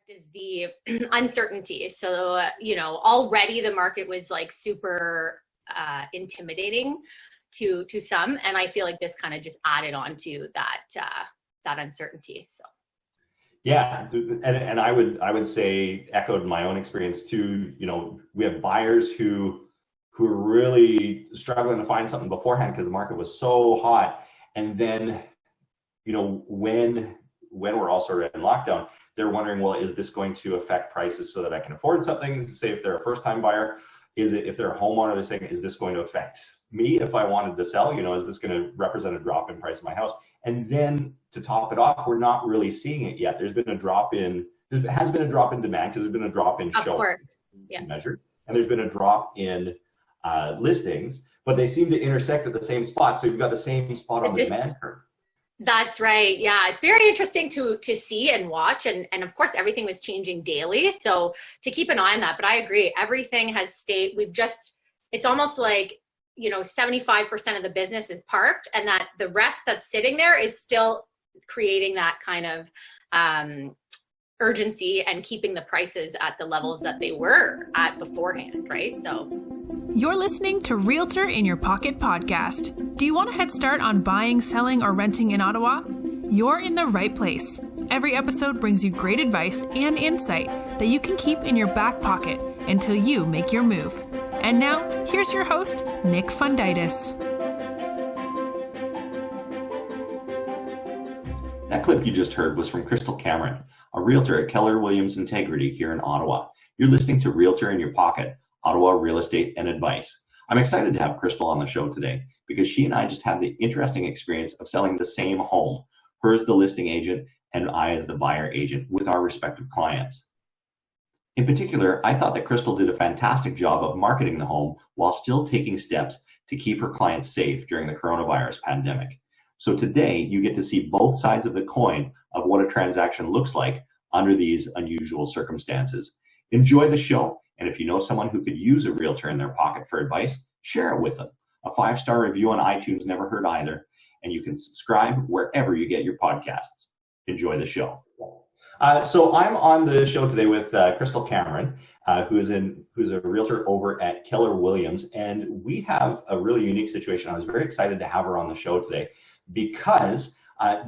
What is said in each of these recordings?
is the uncertainty. So, already the market was like super intimidating to some. And I feel like this kind of just added on to that uncertainty. So. Yeah, and I would say, echoed my own experience too. We have buyers who are really struggling to find something beforehand because the market was so hot, and then when we're all sort of in lockdown, they're wondering, well, is this going to affect prices so that I can afford something? Say if they're a first-time buyer, if they're a homeowner, they're saying, is this going to affect me if I wanted to sell? Is this going to represent a drop in price of my house? And then to top it off, we're not really seeing it yet. There has been a drop in demand because there's been a drop in show measured, and there's been a drop in listings, but they seem to intersect at the same spot. So you've got the same spot on the demand curve. That's right. Yeah, it's very interesting to see and watch, and of course everything was changing daily, so to keep an eye on that. But I agree, everything has stayed. It's almost like 75% of the business is parked, and that the rest that's sitting there is still creating that kind of urgency and keeping the prices at the levels that they were at beforehand, right? So you're listening to Realtor in Your Pocket podcast. Do you want a head start on buying, selling, or renting in Ottawa? You're in the right place. Every episode brings you great advice and insight that you can keep in your back pocket until you make your move. And now, here's your host, Nick Fundytus. That clip you just heard was from Christal Cameron, a realtor at Keller Williams Integrity here in Ottawa. You're listening to Realtor in Your Pocket, Ottawa Real Estate and Advice. I'm excited to have Christal on the show today because she and I just had the interesting experience of selling the same home, her as the listing agent and I as the buyer agent with our respective clients. In particular, I thought that Christal did a fantastic job of marketing the home while still taking steps to keep her clients safe during the coronavirus pandemic. So today, you get to see both sides of the coin of what a transaction looks like under these unusual circumstances. Enjoy the show, and if you know someone who could use a realtor in their pocket for advice, share it with them. A 5-star review on iTunes never hurt either, and you can subscribe wherever you get your podcasts. Enjoy the show. So I'm on the show today with Christal Cameron, who's a realtor over at Keller Williams, and we have a really unique situation. I was very excited to have her on the show today because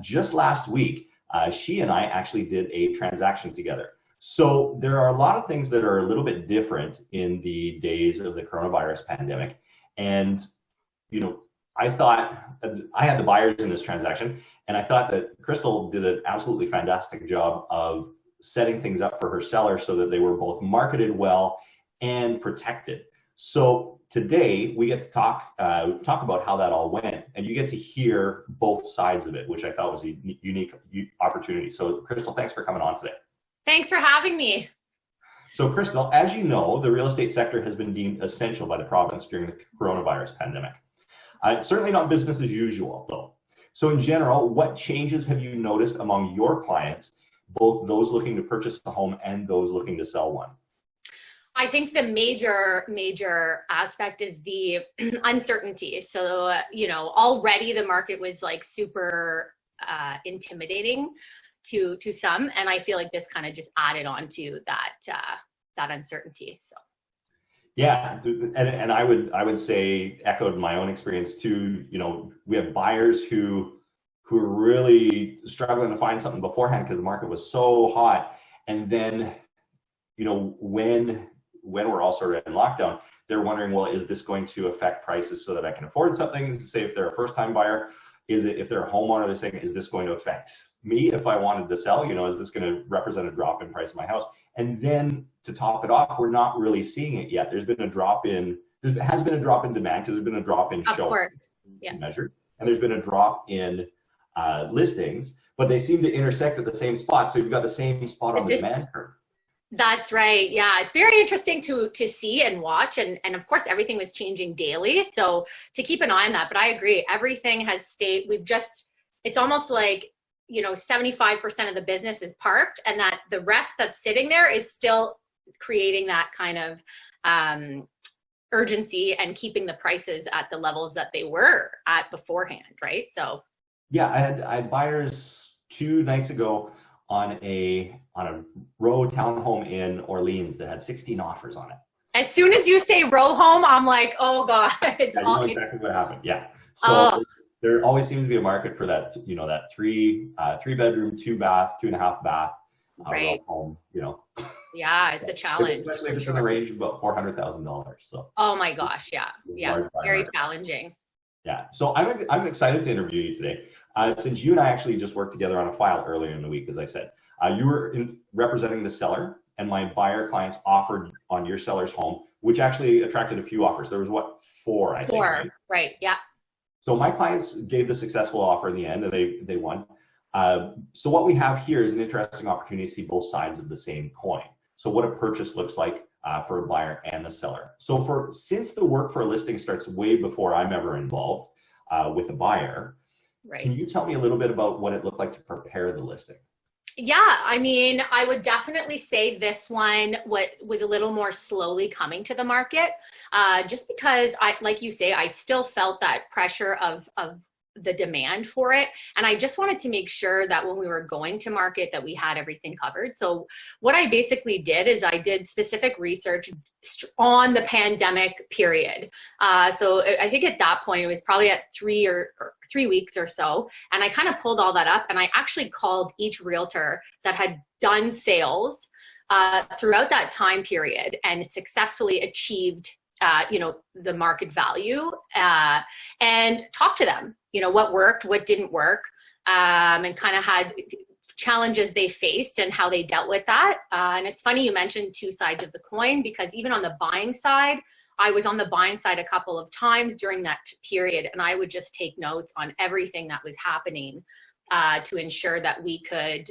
just last week, she and I actually did a transaction together. So there are a lot of things that are a little bit different in the days of the coronavirus pandemic, and I thought I had the buyers in this transaction, and I thought that Christal did an absolutely fantastic job of setting things up for her seller so that they were both marketed well and protected. So today we get to talk about how that all went, and you get to hear both sides of it, which I thought was a unique opportunity. So Christal, thanks for coming on today. Thanks for having me. So Christal, as you know, the real estate sector has been deemed essential by the province during the coronavirus pandemic. Certainly not business as usual, though. So in general, what changes have you noticed among your clients, both those looking to purchase a home and those looking to sell one? I think the major aspect is the uncertainty. So, already the market was like super intimidating to some, and I feel like this kind of just added on to that uncertainty. So. Yeah, and I would say, echoed my own experience too. We have buyers who are really struggling to find something beforehand because the market was so hot, and then when we're all sort of in lockdown, they're wondering, well, is this going to affect prices so that I can afford something? Say if they're a first-time buyer, if they're a homeowner, they're saying, is this going to affect me if I wanted to sell? Is this going to represent a drop in price of my house? And then to top it off, we're not really seeing it yet. There has been a drop in demand because there's been a drop in show measured, and there's been a drop in listings, but they seem to intersect at the same spot. So you've got the same spot on the demand curve. That's right. Yeah, it's very interesting to see and watch, and of course everything was changing daily, so to keep an eye on that. But I agree, everything has stayed. It's almost like 75% of the business is parked, and that the rest that's sitting there is still creating that kind of urgency and keeping the prices at the levels that they were at beforehand, right? So yeah, I had buyers 2 nights ago on a row townhome in Orleans that had 16 offers on it. As soon as you say row home, I'm like, oh God. It's you know exactly what happened. Yeah. So there always seems to be a market for that, that three bedroom, 2 bath, 2.5 bath row home, Yeah, it's a challenge. Especially if it's in the range of about $400,000. So. Oh my gosh, yeah. Very challenging. Yeah. So I'm excited to interview you today. Since you and I actually just worked together on a file earlier in the week, as I said, you were representing the seller, and my buyer clients offered on your seller's home, which actually attracted a few offers. There was 4, I think. 4, right? Yeah. So my clients gave the successful offer in the end, and they won. So what we have here is an interesting opportunity to see both sides of the same coin. So what a purchase looks like for a buyer and the seller. So since the work for a listing starts way before I'm ever involved with a buyer, can you tell me a little bit about what it looked like to prepare the listing? Yeah, I mean, I would definitely say this one was a little more slowly coming to the market, just because like you say, I still felt that pressure of the demand for it. And I just wanted to make sure that when we were going to market that we had everything covered. So what I basically did is I did specific research on the pandemic period. So I think at that point it was probably at 3 weeks or so. And I kind of pulled all that up, and I actually called each realtor that had done sales throughout that time period and successfully achieved the market value, and talk to them, what worked, what didn't work, and kind of had challenges they faced and how they dealt with that. And it's funny you mentioned 2 sides of the coin, because even on the buying side, I was on the buying side a couple of times during that period, and I would just take notes on everything that was happening to ensure that we could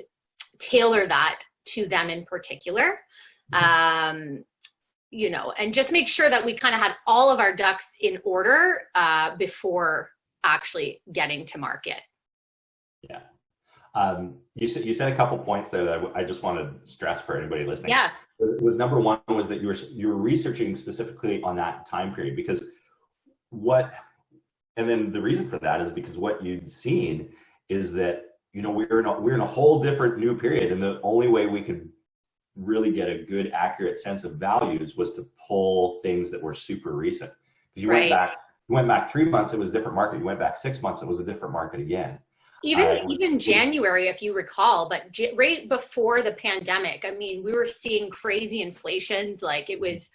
tailor that to them in particular. And just make sure that we kind of had all of our ducks in order before actually getting to market. Yeah. You said a couple points there that I just want to stress for anybody listening. Yeah. Was number one was that you were researching specifically on that time period, because and then the reason for that is because what you'd seen is that we're in a whole different new period, and the only way we could really get a good accurate sense of values was to pull things that were super recent. Because you went back 3 months, it was a different market. You went back 6 months, it was a different market again. Even January, if you recall, but right before the pandemic, I mean, we were seeing crazy inflations. Like it was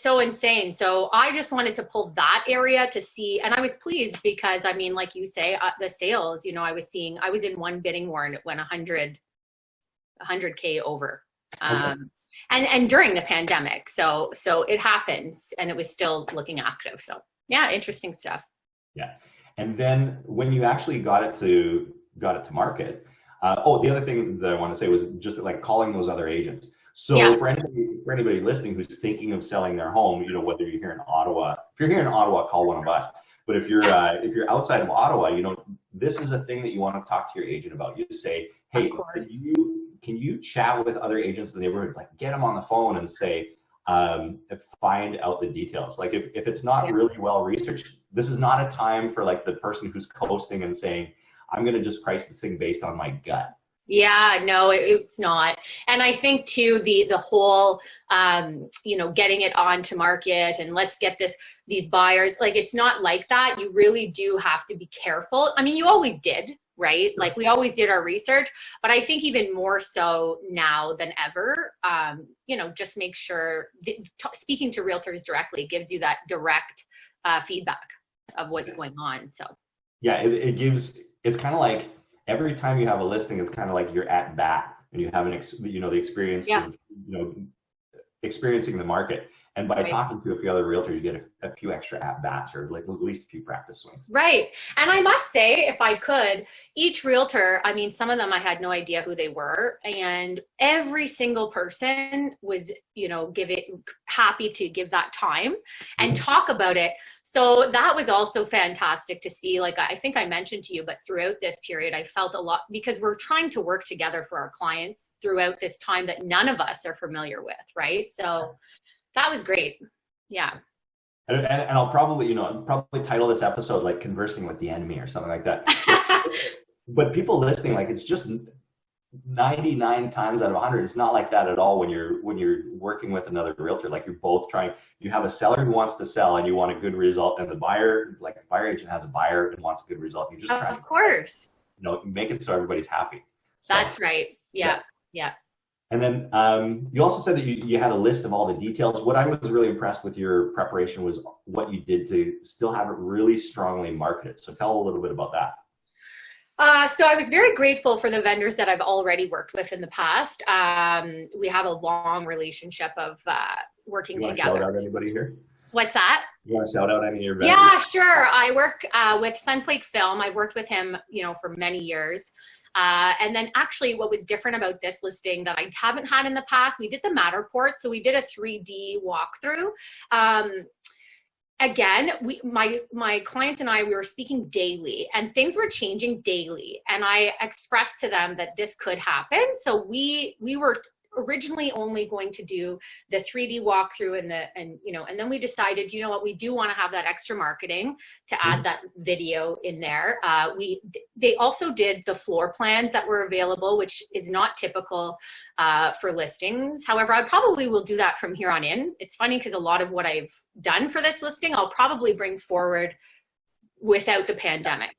so insane. So I just wanted to pull that area to see, and I was pleased because, I mean, like you say, the sales, I was in one bidding war and it went 100K over. And during the pandemic, so it happens, and it was still looking active. So yeah, interesting stuff. Yeah. And then when you actually got it to market, the other thing that I want to say was just like calling those other agents. So for anybody listening who's thinking of selling their home, whether you're here in Ottawa, if you're here in Ottawa, call one of us. But if you're outside of Ottawa, this is a thing that you want to talk to your agent about. You say, hey, can you chat with other agents in the neighborhood, like get them on the phone and say, find out the details. Like if it's not really well researched, this is not a time for like the person who's coasting and saying, I'm going to just price this thing based on my gut. Yeah, no, it's not. And I think too, the whole, getting it onto market and let's get these buyers, like, it's not like that. You really do have to be careful. I mean, you always did, right? Like we always did our research, but I think even more so now than ever, just make sure speaking to realtors directly gives you that direct feedback of what's going on. So yeah, it's kind of like every time you have a listing, it's kind of like you're at bat and you have the experience of experiencing the market. And by talking to a few other realtors, you get a few extra at-bats, or like at least a few practice swings. Right. And I must say, if I could, each realtor, I mean, some of them I had no idea who they were. And every single person was, happy to give that time and talk about it. So that was also fantastic to see. Like, I think I mentioned to you, but throughout this period, I felt a lot, because we're trying to work together for our clients throughout this time that none of us are familiar with. Right. So that was great. Yeah. And I'll probably title this episode like Conversing with the Enemy or something like that. But people listening, like, it's just 99 times out of 100, it's not like that at all when you're working with another realtor. Like you're both trying, you have a seller who wants to sell and you want a good result, and the buyer, like a buyer agent has a buyer and wants a good result. You're just trying of course, make it so everybody's happy. So, that's right. Yeah. And then you also said that you had a list of all the details. What I was really impressed with your preparation was what you did to still have it really strongly marketed. So tell a little bit about that. So I was very grateful for the vendors that I've already worked with in the past. We have a long relationship of working together. You want to shout out anybody here? What's that? You want to shout out any of your vendors? Yeah, sure. I work with Sunflake Film. I worked with him, for many years. And then actually what was different about this listing that I haven't had in the past, we did the Matterport. So we did a 3D walkthrough. Again, my clients and we were speaking daily, and things were changing daily. And I expressed to them that this could happen. So we were originally only going to do the 3D walkthrough and then we decided, we do want to have that extra marketing to add that video in there. They also did the floor plans that were available, which is not typical for listings. However, I probably will do that from here on in. It's funny because a lot of what I've done for this listing, I'll probably bring forward without the pandemic.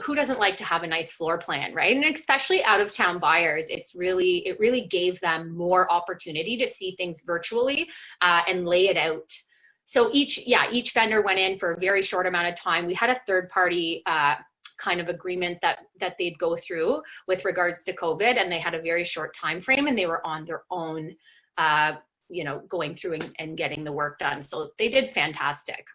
Who doesn't like to have a nice floor plan, right? And especially out of town buyers, it really gave them more opportunity to see things virtually and lay it out. So each vendor went in for a very short amount of time. We had a third party kind of agreement that they'd go through with regards to COVID, and they had a very short time frame, and they were on their own, going through and getting the work done. So they did fantastic.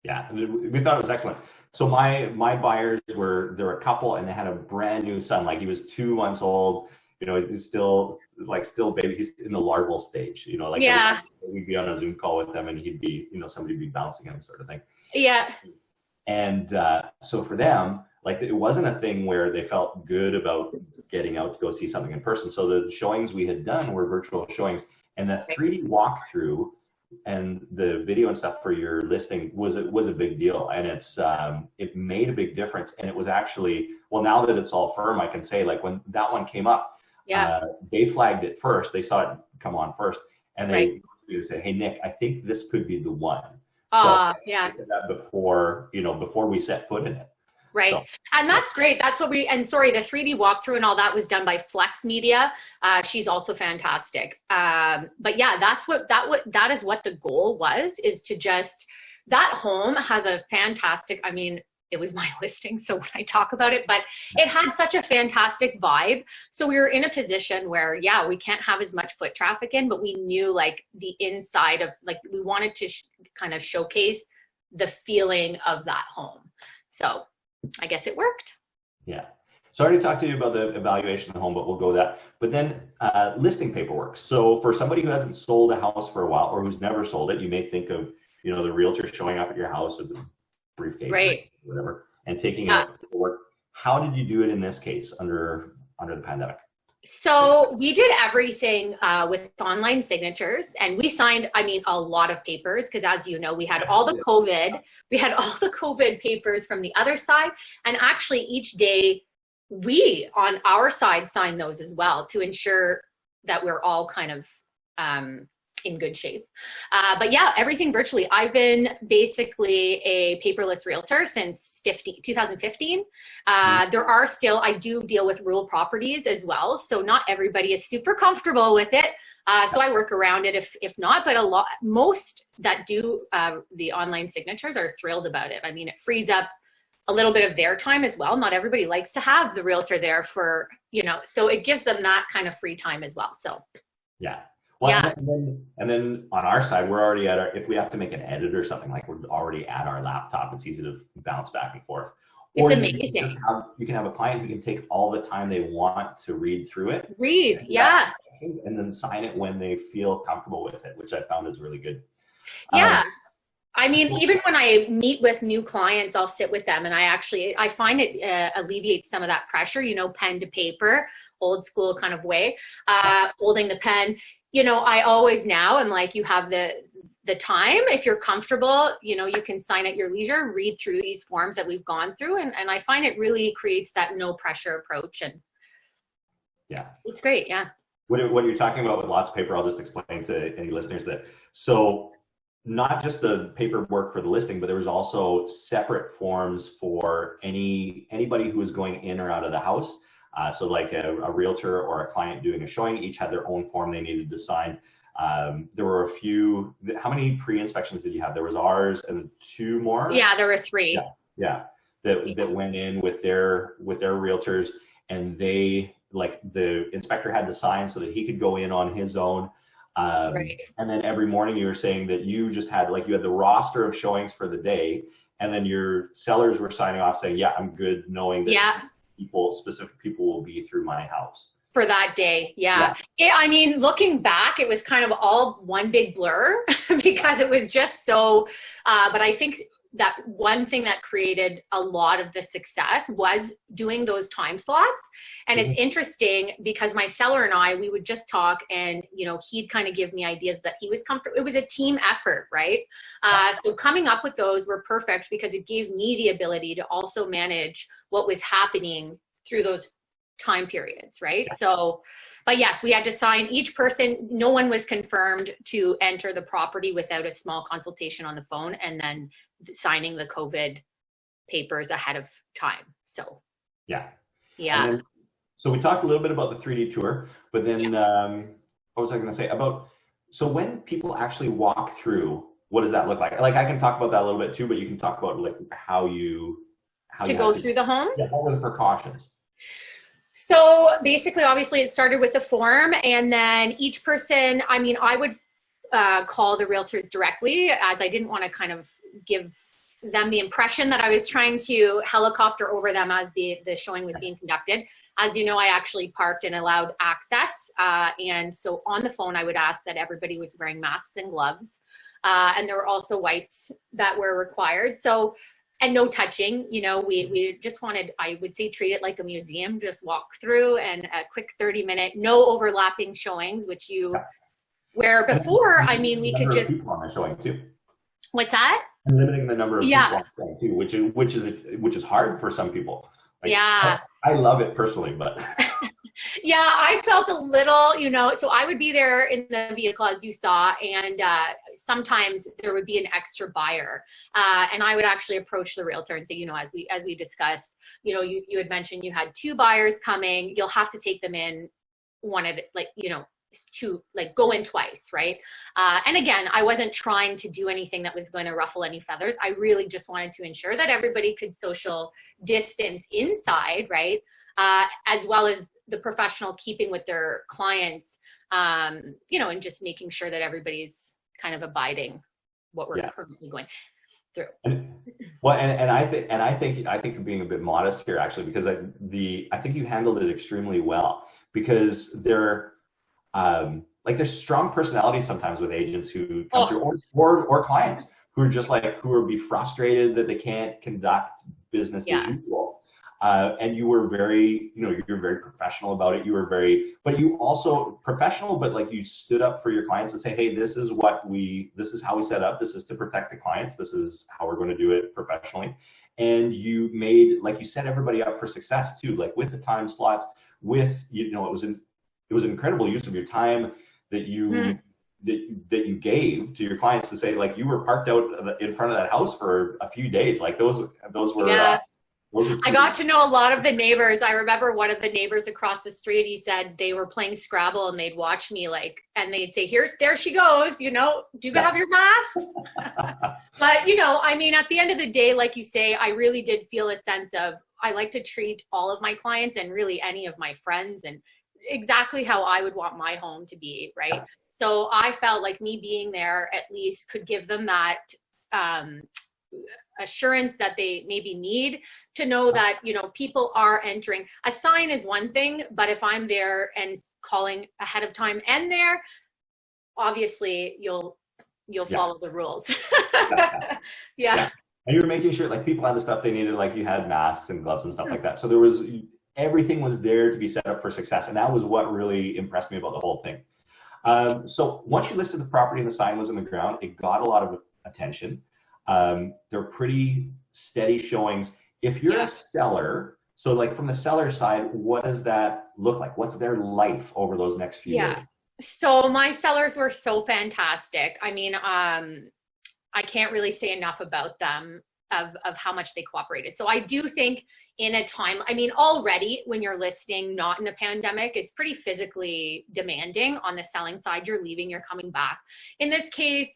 Yeah, we thought it was excellent. So my buyers were a couple, and they had a brand new son. Like he was 2 months old. He's still baby. He's in the larval stage. Yeah. We'd be on a Zoom call with them, and he'd be, somebody would be bouncing him, sort of thing. Yeah. And so for them, like it wasn't a thing where they felt good about getting out to go see something in person. So the showings we had done were virtual showings, and the 3D walkthrough and the video and stuff for your listing was a big deal, and it made a big difference. And it was actually, well, now that it's all firm, I can say, like when that one came up, they flagged it first. They saw it come on first, and they said, "Hey Nick, I think this could be the one." I said that before we set foot in it. Right. So, and that's great. That's what the 3D walkthrough and all that was done by Flex Media. She's also fantastic. But yeah, that is what the goal was, is to just, that home has a fantastic, it was my listing, so when I talk about it, but it had such a fantastic vibe. So we were in a position where, we can't have as much foot traffic in, but we knew like the inside of, like, we wanted to kind of showcase the feeling of that home. So I guess it worked. Yeah. So I already talked to you about the evaluation of the home, but we'll go with that. But then listing paperwork. So for somebody who hasn't sold a house for a while, or who's never sold it, you may think of, the realtor showing up at your house with a briefcase, or whatever, and taking out paperwork. How did you do it in this case under the pandemic? So we did everything with online signatures, and we signed, a lot of papers, because as you know, we had all the COVID papers from the other side. And actually each day we, on our side, signed those as well to ensure that we're all kind of in good shape. But yeah, everything virtually. I've been basically a paperless realtor since 2015. There are still, I do deal with rural properties as well. So not everybody is super comfortable with it. So I work around it if not, but most that do the online signatures are thrilled about it. It frees up a little bit of their time as well. Not everybody likes to have the realtor there for, so it gives them that kind of free time as well. So yeah. Well, and then on our side, we're already if we have to make an edit or something, like we're already at our laptop. It's easy to bounce back and forth. It's amazing. You can have a client who can take all the time they want to read through it. And then sign it when they feel comfortable with it, which I found is really good. Yeah. Even when I meet with new clients, I'll sit with them, and I find it alleviates some of that pressure, pen to paper, old school kind of way, holding the pen. I always now am like, you have the time, if you're comfortable, you can sign at your leisure, read through these forms that we've gone through. And I find it really creates that no pressure approach. And Yeah. It's great. Yeah. What you're talking about with lots of paper, I'll just explain to any listeners that, so not just the paperwork for the listing, but there was also separate forms for anybody who was going in or out of the house. So like a realtor or a client doing a showing, each had their own form they needed to sign. There were a few, how many pre-inspections did you have? There was ours and 2 more? Yeah, there were 3. Yeah. That went in with their realtors, and they, like, the inspector had to sign so that he could go in on his own. Right. And then every morning you were saying that you just had, like, you had the roster of showings for the day, and then your sellers were signing off saying, yeah, I'm good knowing that specific people will be through my house. For that day. Yeah. I mean, looking back, it was kind of all one big blur because it was just so, but I think that one thing that created a lot of the success was doing those time slots. And it's interesting because my seller and I, we would just talk, and, you know, he'd kind of give me ideas that he was comfortable. It was a team effort, right? So coming up with those were perfect because it gave me the ability to also manage what was happening through those time periods, right? So, but yes, we had to sign each person. No one was confirmed to enter the property without a small consultation on the phone, and then signing the COVID papers ahead of time. So yeah. Then, so we talked a little bit about the 3D tour, but then what was I going to say about, so when people actually walk through, what does that look like? Like, I can talk about that a little bit too, but you can talk about, like, how you go through the home. Yeah, what were the precautions? So basically, obviously, it started with the form, and then each person, I mean, I would call the realtors directly, as I didn't want to kind of give them the impression that I was trying to helicopter over them as the showing was being conducted. As you know, I actually parked and allowed access. And so on the phone, I would ask that everybody was wearing masks and gloves. And there were also wipes that were required. So, and no touching, you know, we just wanted, I would say, treat it like a museum, just walk through, and a quick 30-minute, no overlapping showings, which where before, I mean, we could just. People on the showing too. What's that? And limiting the number of people on the showing too, which is hard for some people. Like, I love it personally, but. Yeah, I felt a little, you know, so I would be there in the vehicle, as you saw, and sometimes there would be an extra buyer. And I would actually approach the realtor and say, you know, as we discussed, you know, you had mentioned you had 2 buyers coming. You'll have to take them in one at, like, you know, to, like, go in twice, right? And again, I wasn't trying to do anything that was going to ruffle any feathers. I really just wanted to ensure that everybody could social distance inside, right? As well as the professional keeping with their clients, you know, and just making sure that everybody's kind of abiding what we're currently going through. And I think you're being a bit modest here, actually, because I think you handled it extremely well, because there's strong personalities sometimes with agents who come through, or clients who are just like, who will be frustrated that they can't conduct business as usual. And you were very, you know, you're very professional about it. You were but you also professional, but like, you stood up for your clients and say, hey, this is how we set up. This is to protect the clients. This is how we're going to do it professionally. And you made, like, you set everybody up for success too, like with the time slots, with, you know, it was an incredible use of your time that you, that you gave to your clients to say, like, you were parked out in front of that house for a few days. Like, those were, I got to know a lot of the neighbors. I remember one of the neighbors across the street, he said they were playing Scrabble and they'd watch me, like, and they'd say, there she goes, you know, do you have your masks? But, you know, I mean, at the end of the day, like you say, I really did feel a sense of, I like to treat all of my clients and really any of my friends and exactly how I would want my home to be, right? So I felt like me being there at least could give them that assurance that they maybe need to know that, you know, people are entering. A sign is one thing, but if I'm there and calling ahead of time and there, obviously you'll follow the rules. Yeah. And you were making sure, like, people had the stuff they needed, like you had masks and gloves and stuff like that. So everything was there to be set up for success. And that was what really impressed me about the whole thing. So once you listed the property and the sign was in the ground, it got a lot of attention. They're pretty steady showings. If you're a seller, So like from the seller side, what does that look like? What's their life over those next few days? So my sellers were so fantastic. I mean, I can't really say enough about them of how much they cooperated. So I do think in a time, I mean, already when you're listing not in a pandemic, it's pretty physically demanding on the selling side. You're leaving, you're coming back. In this case,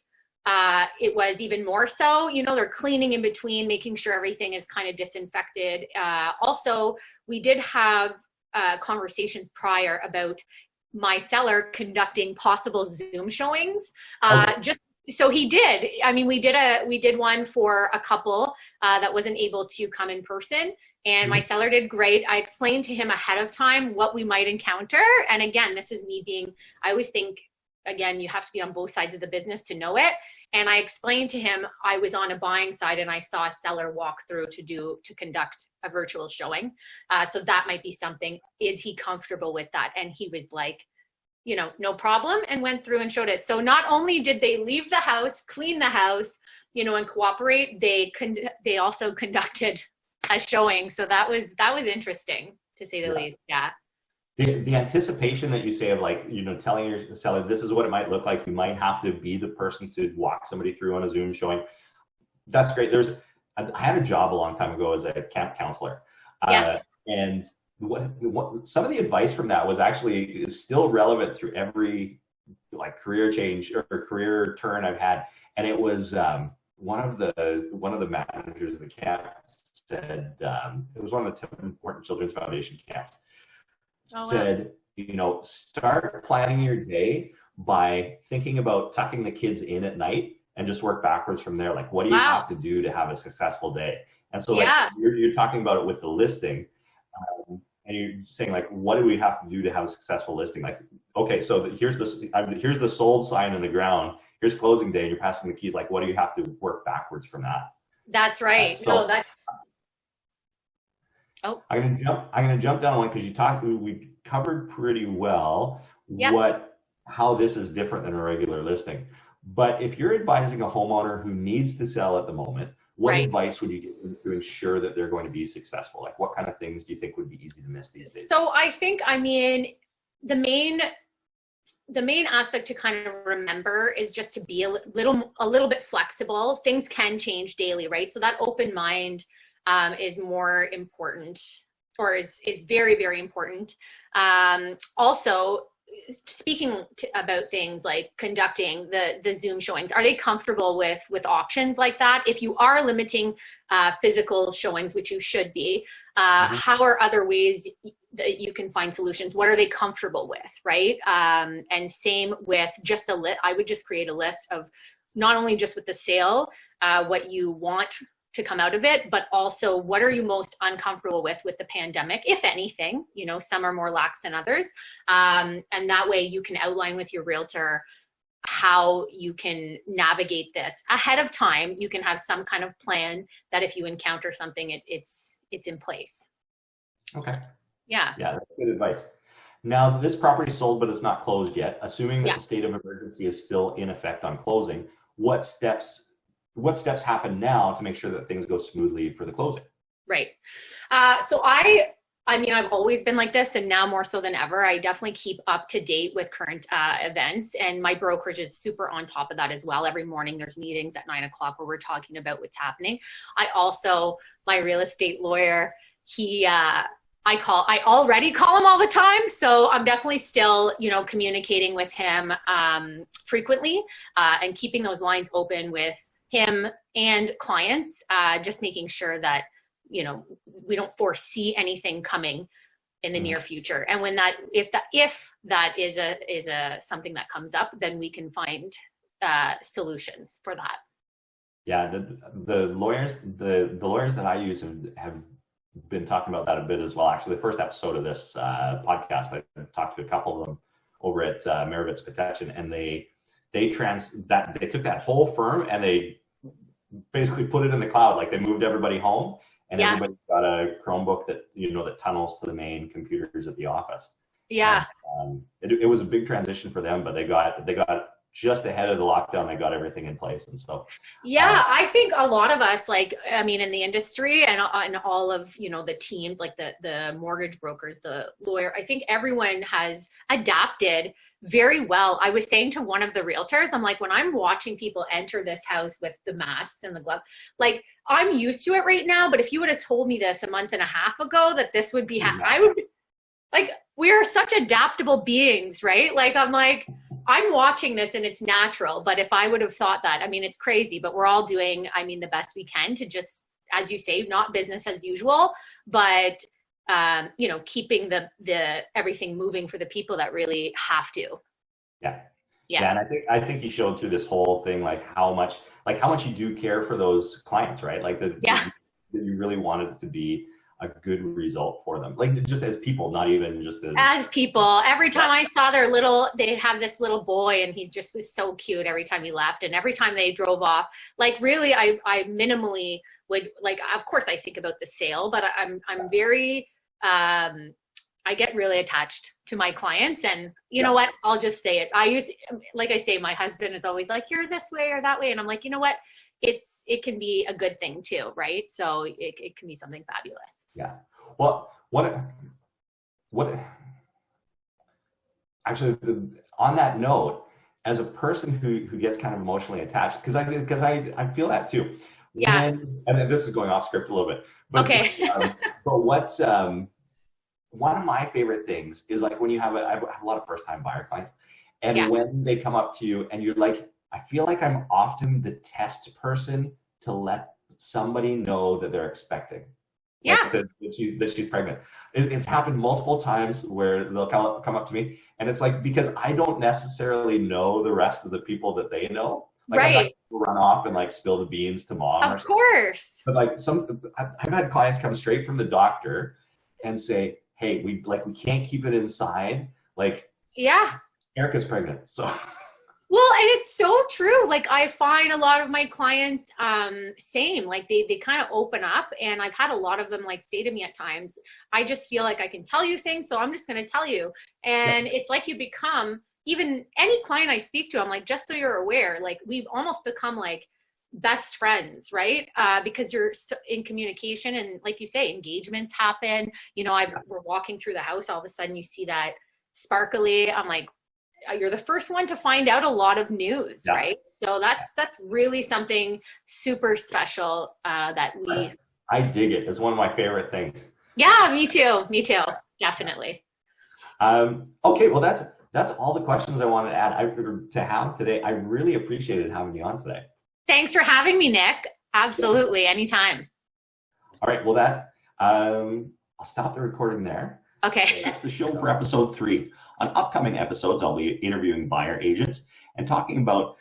it was even more so, you know, they're cleaning in between, making sure everything is kind of disinfected. Also, we did have conversations prior about my seller conducting possible Zoom showings. Just so he did. I mean, we did one for a couple that wasn't able to come in person, and my seller did great. I explained to him ahead of time what we might encounter. And again, this is me being, I always think, again, you have to be on both sides of the business to know it. And I explained to him I was on a buying side and I saw a seller walk through to conduct a virtual showing. So that might be something. Is he comfortable with that? And he was like, you know, no problem, and went through and showed it. So not only did they leave the house, clean the house, you know, and cooperate, they also conducted a showing. So that was interesting, to say the least. Yeah. The anticipation that you say of, like, you know, telling your seller, this is what it might look like. You might have to be the person to walk somebody through on a Zoom showing. That's great. I had a job a long time ago as a camp counselor. And what some of the advice from that was actually is still relevant through every like career change or career turn I've had. And it was one of the managers of the camp said, it was one of the Tim Hortons Children's Foundation camps, said, you know, start planning your day by thinking about tucking the kids in at night and just work backwards from there. Like, what do you have to do to have a successful day? And so like you're talking about it with the listing. And you're saying, like, what do we have to do to have a successful listing? Like, okay, so here's the sold sign in the ground. Here's closing day, and you're passing the keys. Like, what do you have to work backwards from that? That's right. I'm gonna jump down one because we covered pretty well how this is different than a regular listing. But if you're advising a homeowner who needs to sell at the moment, what advice would you give them to ensure that they're going to be successful? Like, what kind of things do you think would be easy to miss these days? So I think, I mean, the main aspect to kind of remember is just to be a little bit flexible. Things can change daily, right? So that open mind is more important, or is very, very important. Also, speaking about things like conducting the Zoom showings, are they comfortable with options like that? If you are limiting physical showings, which you should be, how are other ways that you can find solutions? What are they comfortable with, right? And same with just I would just create a list of not only just with the sale, what you want to come out of it, but also what are you most uncomfortable with the pandemic, if anything. You know, some are more lax than others. And that way you can outline with your realtor how you can navigate this ahead of time. You can have some kind of plan that if you encounter something, it's in place. Okay. Yeah, that's good advice. Now, this property sold, but it's not closed yet. Assuming that the state of emergency is still in effect on closing, what steps happen now to make sure that things go smoothly for the closing? Right. So I mean, I've always been like this, and now more so than ever, I definitely keep up to date with current events, and my brokerage is super on top of that as well. Every morning there's meetings at 9 o'clock where we're talking about what's happening. My real estate lawyer, I already call him all the time. So I'm definitely still, you know, communicating with him frequently and keeping those lines open with him and clients, just making sure that, you know, we don't foresee anything coming in the near future. And if that is something that comes up, then we can find solutions for that. Yeah, the lawyers that I use have been talking about that a bit as well. Actually, the first episode of this podcast, I talked to a couple of them over at Maravitz Protection, and they took that whole firm and they basically put it in the cloud. Like, they moved everybody home, and everybody's got a Chromebook that, you know, that tunnels to the main computers at the office. Yeah. And, it was a big transition for them, but they got just ahead of the lockdown, they got everything in place. And so, yeah, I think a lot of us, like, I mean, in the industry and all of, the teams, like the mortgage brokers, the lawyer, I think everyone has adapted very well. I was saying to one of the realtors, I'm like, when I'm watching people enter this house with the masks and the glove, like, I'm used to it right now. But if you would have told me this a month and a half ago, that this would be, I would be like, we are such adaptable beings, right? Like, I'm watching this and it's natural, but if I would have thought that, I mean, it's crazy, but we're all doing, the best we can to just, as you say, not business as usual, but, keeping the everything moving for the people that really have to. Yeah. And I think you showed through this whole thing, like how much you do care for those clients, right? Like that you really wanted it to be a good result for them, like just as people, not even just as people. Every time I saw they have this little boy, and he's just was so cute every time he left, and every time they drove off, like really, I minimally would, like, of course I think about the sale, but I'm very, I get really attached to my clients, and you know what, I'll just say it. Like I say, my husband is always like, you're this way or that way, and I'm like, you know what, it can be a good thing too, right? So it can be something fabulous. Yeah. Well, what actually, on that note, as a person who gets kind of emotionally attached, because I feel that too. Yeah. And this is going off script a little bit. But, okay. But what's one of my favorite things is like when you have I have a lot of first time buyer clients, and when they come up to you and you're like, I feel like I'm often the test person to let somebody know that they're expecting. Like that she's pregnant. It's happened multiple times where they'll come up to me, and it's like, because I don't necessarily know the rest of the people that they know. Like, right. I'm not gonna run off and like spill the beans to mom. Of course. But like I've had clients come straight from the doctor and say, hey, we can't keep it inside. Like, Erica's pregnant. So. Well, and it's so true. Like, I find a lot of my clients, same, like they kind of open up, and I've had a lot of them like say to me at times, I just feel like I can tell you things, so I'm just going to tell you. And it's like you become, even any client I speak to, I'm like, just so you're aware, like we've almost become like best friends, right? Because you're in communication, and like you say, engagements happen. We're walking through the house, all of a sudden you see that sparkly. I'm like, you're the first one to find out a lot of news, right? So that's really something super special that we. I dig it. It's one of my favorite things. Yeah, me too. Definitely. Okay, well that's all the questions I wanted to have today. I really appreciated having you on today. Thanks for having me, Nick. Absolutely, anytime. All right, well I'll stop the recording there. Okay. That's the show for episode 3. On upcoming episodes, I'll be interviewing buyer agents and talking about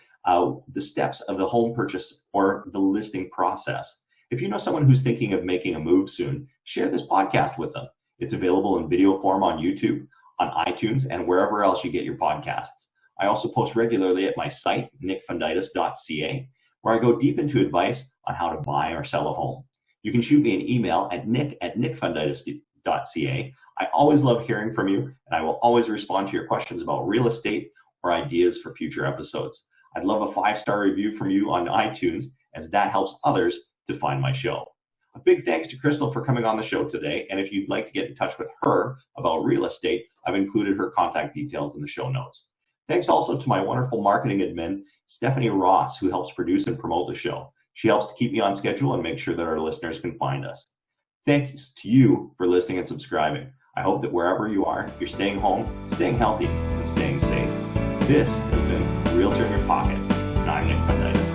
the steps of the home purchase or the listing process. If you know someone who's thinking of making a move soon, share this podcast with them. It's available in video form on YouTube, on iTunes, and wherever else you get your podcasts. I also post regularly at my site, nickfundytus.ca, where I go deep into advice on how to buy or sell a home. You can shoot me an email at nick@nickfundytus.ca. I always love hearing from you, and I will always respond to your questions about real estate or ideas for future episodes. I'd love a 5-star review from you on iTunes, as that helps others to find my show. A big thanks to Christal for coming on the show today, and if you'd like to get in touch with her about real estate, I've included her contact details in the show notes. Thanks also to my wonderful marketing admin, Stephanie Ross, who helps produce and promote the show. She helps to keep me on schedule and make sure that our listeners can find us. Thanks to you for listening and subscribing. I hope that wherever you are, you're staying home, staying healthy, and staying safe. This has been Realtor in Your Pocket, and I'm Nick Fundytus.